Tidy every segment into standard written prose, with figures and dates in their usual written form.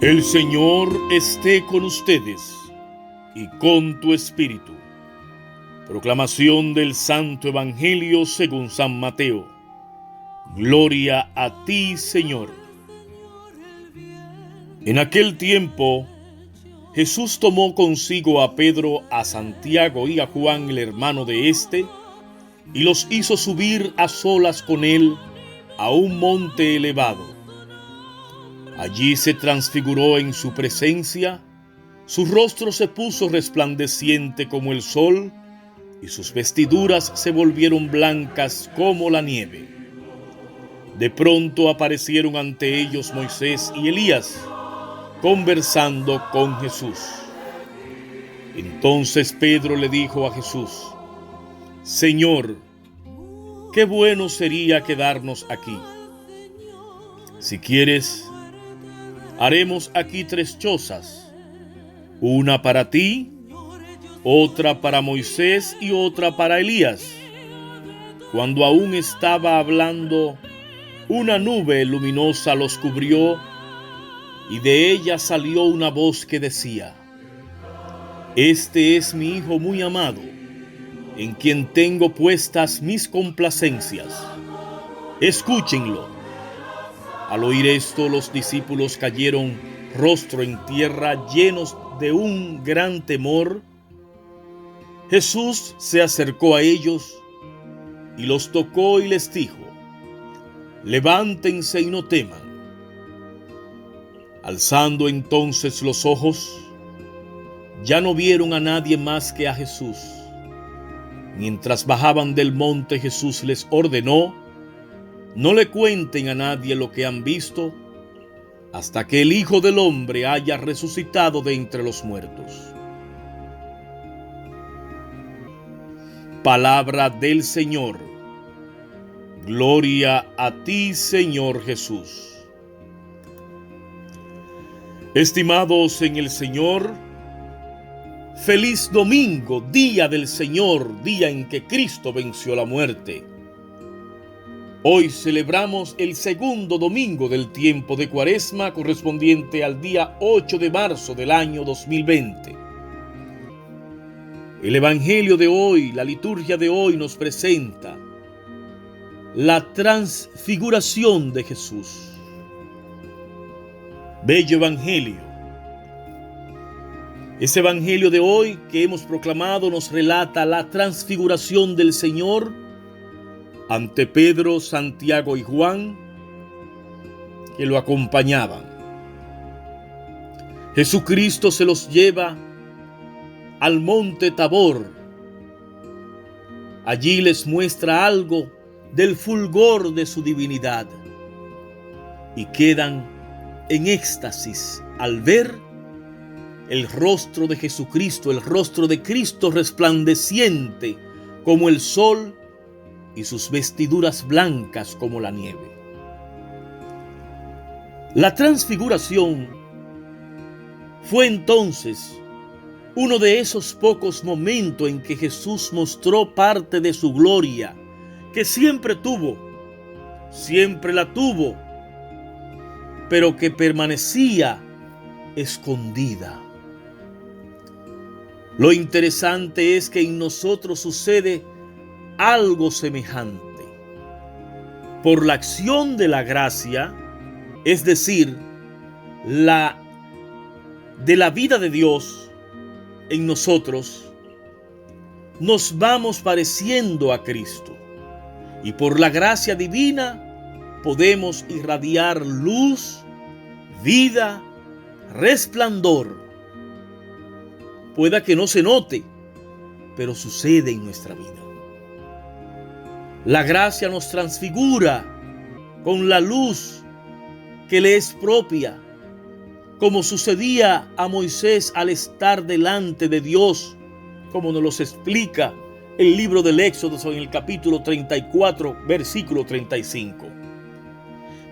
El Señor esté con ustedes y con tu espíritu. Proclamación del Santo Evangelio según San Mateo. Gloria a ti, Señor. En aquel tiempo, Jesús tomó consigo a Pedro, a Santiago y a Juan, el hermano de éste, y los hizo subir a solas con él a un monte elevado. Allí se transfiguró en su presencia, su rostro se puso resplandeciente como el sol, y sus vestiduras se volvieron blancas como la nieve. De pronto aparecieron ante ellos Moisés y Elías, conversando con Jesús. Entonces Pedro le dijo a Jesús: Señor, qué bueno sería quedarnos aquí. Si quieres, haremos aquí 3 chozas, una para ti, otra para Moisés y otra para Elías. Cuando aún estaba hablando, una nube luminosa los cubrió, y de ella salió una voz que decía: Este es mi Hijo muy amado, en quien tengo puestas mis complacencias. Escúchenlo. Al oír esto, los discípulos cayeron rostro en tierra, llenos de un gran temor. Jesús se acercó a ellos y los tocó y les dijo: Levántense y no teman. Alzando entonces los ojos, ya no vieron a nadie más que a Jesús. Mientras bajaban del monte, Jesús les ordenó: no le cuenten a nadie lo que han visto, hasta que el Hijo del Hombre haya resucitado de entre los muertos. Palabra del Señor. Gloria a ti, Señor Jesús. Estimados en el Señor, feliz domingo, día del Señor, día en que Cristo venció la muerte. Hoy celebramos el segundo domingo del tiempo de Cuaresma, correspondiente al día 8 de marzo del año 2020. El Evangelio de hoy, la liturgia de hoy, nos presenta la transfiguración de Jesús. Bello Evangelio. Ese Evangelio de hoy que hemos proclamado nos relata la transfiguración del Señor ante Pedro, Santiago y Juan, que lo acompañaban. Jesucristo se los lleva al monte Tabor. Allí les muestra algo del fulgor de su divinidad y quedan en éxtasis al ver el rostro de Jesucristo, el rostro de Cristo resplandeciente como el sol y sus vestiduras blancas como la nieve. La transfiguración fue entonces uno de esos pocos momentos en que Jesús mostró parte de su gloria, que siempre la tuvo, pero que permanecía escondida. Lo interesante es que en nosotros sucede algo semejante. Por la acción de la gracia, es decir, de la vida de Dios en nosotros, nos vamos pareciendo a Cristo. Y por la gracia divina podemos irradiar luz, vida, resplandor. Pueda que no se note, pero sucede en nuestra vida. La gracia nos transfigura con la luz que le es propia, como sucedía a Moisés al estar delante de Dios, como nos lo explica el libro del Éxodo en el capítulo 34, versículo 35.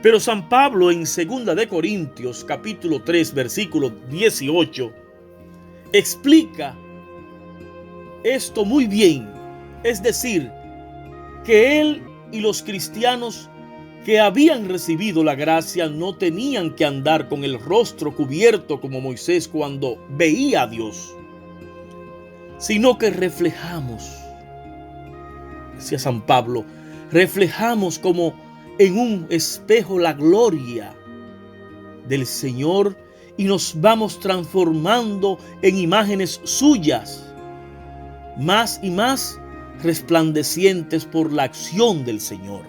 Pero San Pablo en 2 de Corintios, capítulo 3, versículo 18, explica esto muy bien, es decir, que él y los cristianos que habían recibido la gracia no tenían que andar con el rostro cubierto como Moisés cuando veía a Dios, sino que reflejamos, decía San Pablo, reflejamos como en un espejo la gloria del Señor y nos vamos transformando en imágenes suyas, más y más resplandecientes por la acción del Señor.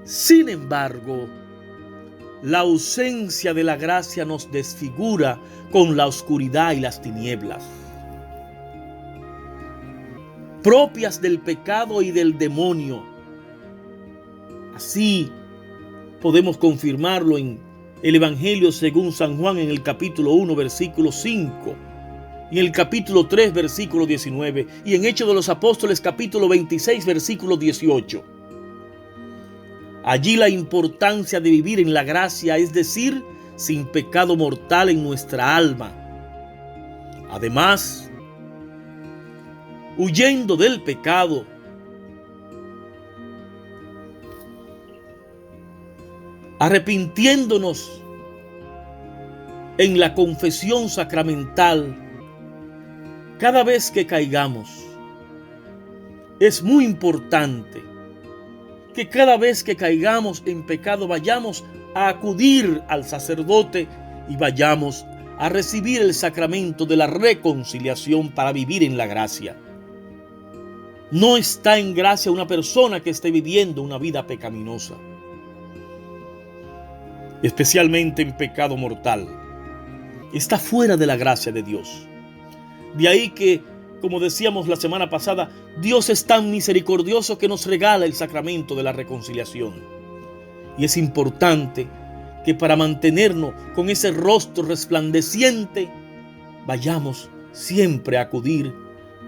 Sin embargo, la ausencia de la gracia nos desfigura con la oscuridad y las tinieblas, propias del pecado y del demonio. Así podemos confirmarlo en el Evangelio según San Juan en el capítulo 1, versículo 5, y en el capítulo 3, versículo 19, y en Hechos de los Apóstoles, capítulo 26, versículo 18. Allí la importancia de vivir en la gracia, es decir, sin pecado mortal en nuestra alma. Además, huyendo del pecado, arrepintiéndonos en la confesión sacramental cada vez que caigamos. Es muy importante que cada vez que caigamos en pecado vayamos a acudir al sacerdote y vayamos a recibir el sacramento de la reconciliación para vivir en la gracia. No está en gracia una persona que esté viviendo una vida pecaminosa, especialmente en pecado mortal. Está fuera de la gracia de Dios. De ahí que, como decíamos la semana pasada, Dios es tan misericordioso que nos regala el sacramento de la reconciliación. Y es importante que para mantenernos con ese rostro resplandeciente, vayamos siempre a acudir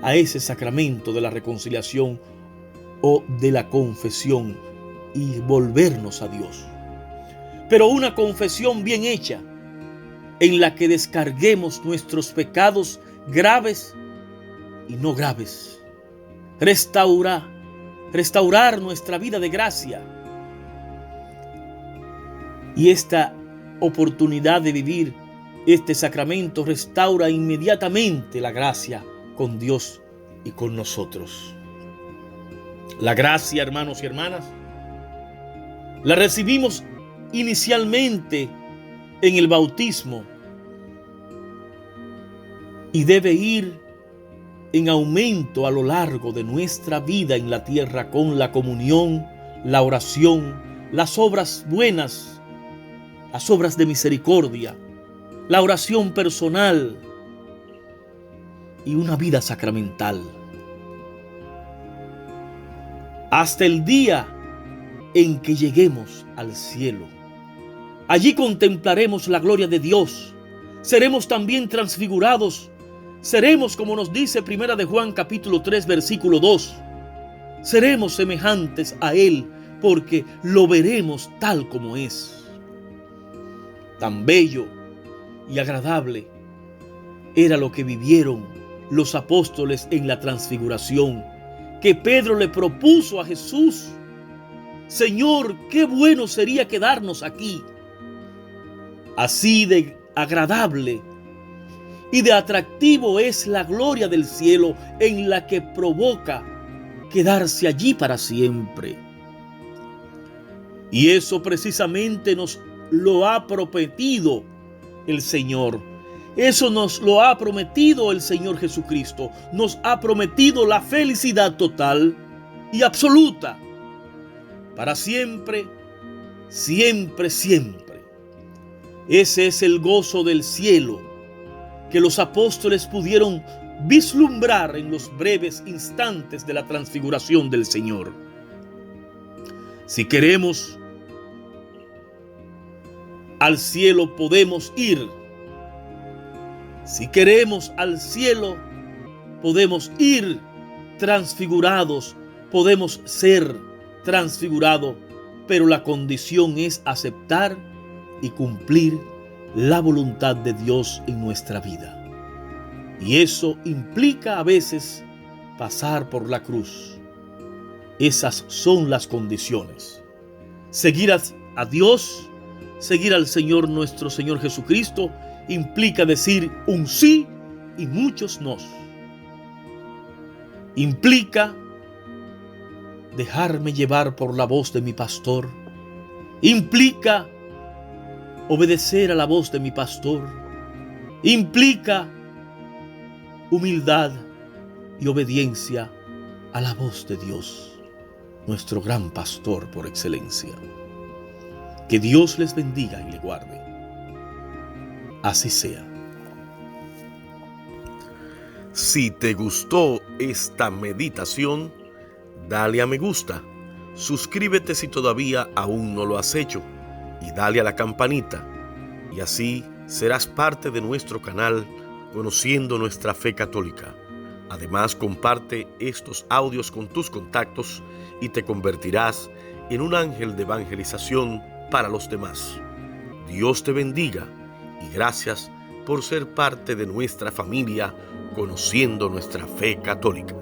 a ese sacramento de la reconciliación o de la confesión y volvernos a Dios. Pero una confesión bien hecha, en la que descarguemos nuestros pecados graves y no graves. Restaurar nuestra vida de gracia. Y esta oportunidad de vivir este sacramento restaura inmediatamente la gracia con Dios y con nosotros. La gracia, hermanos y hermanas, la recibimos inicialmente en el bautismo y debe ir en aumento a lo largo de nuestra vida en la tierra con la comunión, la oración, las obras buenas, las obras de misericordia, la oración personal y una vida sacramental. Hasta el día en que lleguemos al cielo. Allí contemplaremos la gloria de Dios. Seremos también transfigurados. Seremos, como nos dice Primera de Juan capítulo 3, versículo 2. Seremos semejantes a Él porque lo veremos tal como es. Tan bello y agradable era lo que vivieron los apóstoles en la transfiguración, que Pedro le propuso a Jesús: Señor, qué bueno sería quedarnos aquí. Así de agradable y de atractivo es la gloria del cielo, en la que provoca quedarse allí para siempre. Y eso precisamente nos lo ha prometido el Señor. Eso nos lo ha prometido el Señor Jesucristo. Nos ha prometido la felicidad total y absoluta para siempre, siempre, siempre. Ese es el gozo del cielo que los apóstoles pudieron vislumbrar en los breves instantes de la transfiguración del Señor. Si queremos al cielo, podemos ir. Si queremos al cielo, podemos ir transfigurados, podemos ser transfigurados, pero la condición es aceptar y cumplir la voluntad de Dios en nuestra vida. Y eso implica a veces pasar por la cruz. Esas son las condiciones. Seguir a Dios, seguir al Señor nuestro Señor Jesucristo, implica decir un sí y muchos no. Implica dejarme llevar por la voz de mi pastor. Implica obedecer a la voz de mi pastor. Implica humildad y obediencia a la voz de Dios, nuestro gran pastor por excelencia. Que Dios les bendiga y le guarde. Así sea. Si te gustó esta meditación, dale a me gusta, suscríbete si todavía aún no lo has hecho y dale a la campanita, y así serás parte de nuestro canal conociendo nuestra fe católica. Además, comparte estos audios con tus contactos y te convertirás en un ángel de evangelización para los demás. Dios te bendiga y gracias por ser parte de nuestra familia conociendo nuestra fe católica.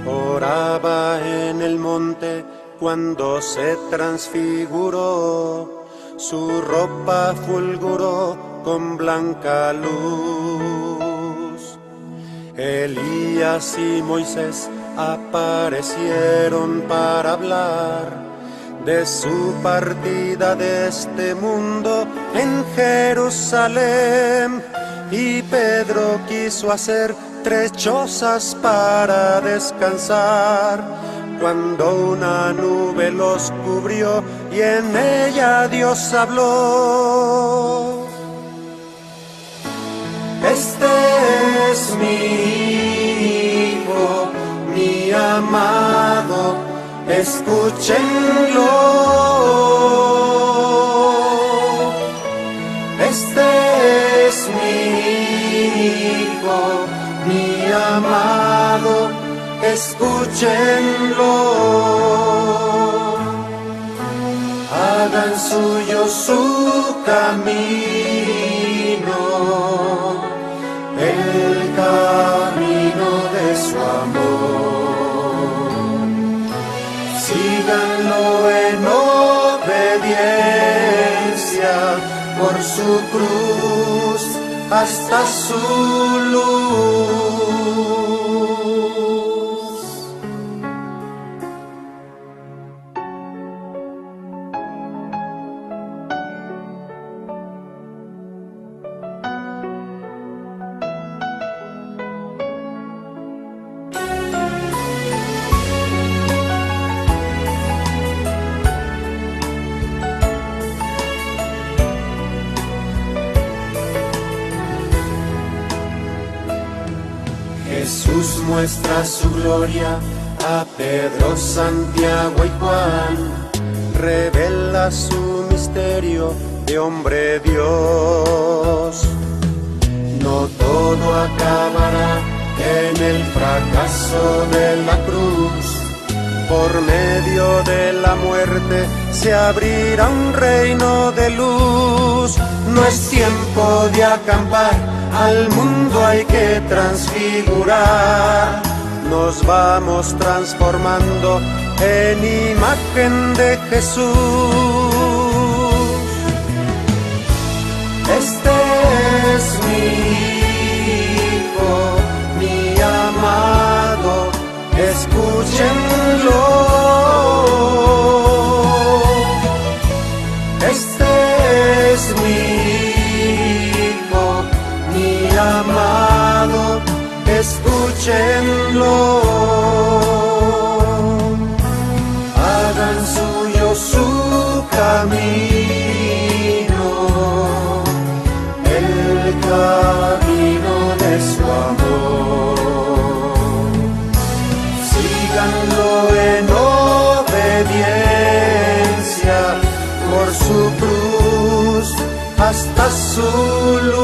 Oraba en el monte cuando se transfiguró, su ropa fulguró con blanca luz. Elías y Moisés aparecieron para hablar de su partida de este mundo en Jerusalén, y Pedro quiso hacer 3 chozas para descansar, cuando una nube los cubrió y en ella Dios habló. Este es mi Hijo, mi amado, escúchenlo. Este es mi Hijo, mi amado, escúchenlo. Hagan suyo su camino, el camino de su amor. Síganlo en obediencia por su cruz hasta su luz. Jesús muestra su gloria a Pedro, Santiago y Juan, revela su misterio de hombre Dios. No todo acabará en el fracaso de la cruz, por medio de la muerte se abrirá un reino de luz. No es tiempo de acampar, al mundo hay que transfigurar. Nos vamos transformando en imagen de Jesús. Este es mi Hijo, mi amado, escúchenlo. Este es mi Hijo, mi amado, escúchenlo. Hagan suyo su camino, el camino de su amor. Síganlo en obediencia por su cruz hasta su luz.